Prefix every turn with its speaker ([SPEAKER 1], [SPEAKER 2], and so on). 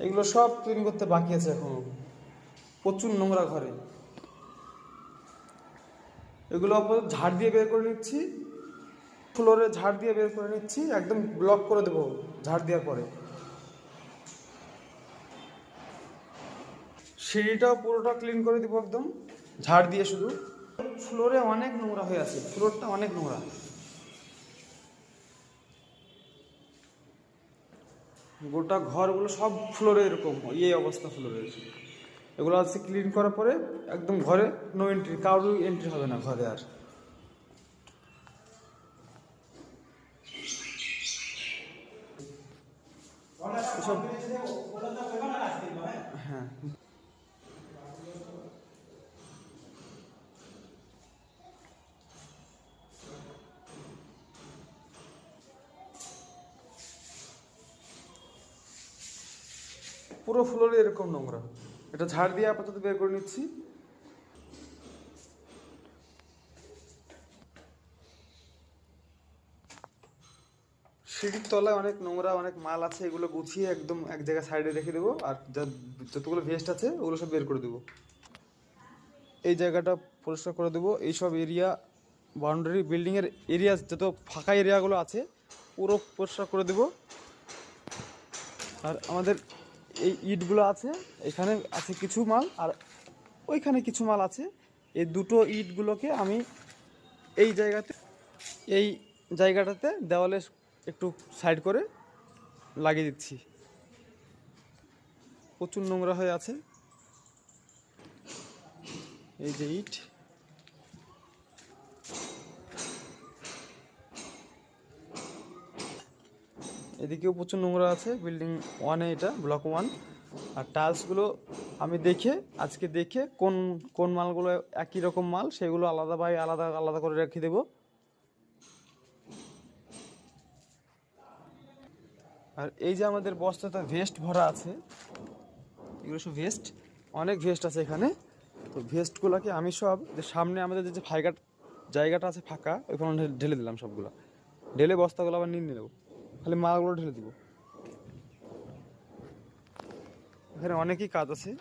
[SPEAKER 1] এগুলো সব ক্লিন করতে বাকি আছে এখনো, প্রচুর নোংরা ঘরে। এগুলো আপাতত ঝাড় দিয়ে বের করে নিচ্ছি, ফ্লোরে ঝাড় দিয়ে বের করে নিচ্ছি, একদম ব্লক করে দেবো ঝাড় দেওয়ার পরে। সিঁড়িটাও পুরোটা ক্লিন করে দেবো একদম ঝাড় দিয়ে। শুধু ফ্লোরে অনেক নোংরা হয়ে আছে, ফ্লোরটা অনেক নোংরা। গোটা ঘরগুলো সব ফ্লোরে এরকম অবস্থা ফ্লোরের। এগুলো আছে ক্লিন করার পরে একদম ঘরে নো এন্ট্রি, কারোর এন্ট্রি হবে না ঘরে আর। হ্যাঁ, পুরো ফ্লোরে এরকম নোংরা। এটা ঝাড় দিয়ে আপাতত বের করে নিচ্ছি। সিঁড়ির তলায় অনেক নোংরা, অনেক মাল আছে, এগুলো গুছিয়ে একদম এক জায়গায় সাইডে রেখে দেবো। আর যতগুলো ভেস্ট আছে ওগুলো সব বের করে দেবো। এই জায়গাটা পরিষ্কার করে দেবো। এইসব এরিয়া, বাউন্ডারি বিল্ডিংয়ের এরিয়া, যত ফাঁকা এরিয়াগুলো আছে পুরো পরিষ্কার করে দেবো। আর আমাদের এই ইটগুলো আছে, এখানে আছে কিছু মাল, আর ওইখানে কিছু মাল আছে। এই দুটো ইটগুলোকে আমি এই জায়গাটাতে দেওয়ালে একটু সাইড করে লাগিয়ে দিচ্ছি। প্রচুর নোংরা হয়ে আছে। এই যে ইট, এদিকেও প্রচুর নোংরা আছে বিল্ডিং ওয়ানে, এটা ব্লক 1। আর টাইলসগুলো আমি আজকে দেখে কোন কোন মালগুলো একই রকম মাল সেগুলো আলাদা আলাদা করে রেখে দেবো। আর এই যে আমাদের বস্তাতে ভেস্ট ভরা আছে, এগুলো সব ভেস্ট, অনেক ভেস্ট আছে এখানে। তো ভেস্টগুলোকে আমি সব যে সামনে আমাদের যে জায়গাটা আছে ফাঁকা, ওইখানে ঢেলে দিলাম সবগুলো। ঢেলে বস্তাগুলো আবার নিয়ে নেবো, খালি মালগুলো ঢেলে দিব। এখানে অনেকই কাজ আছে।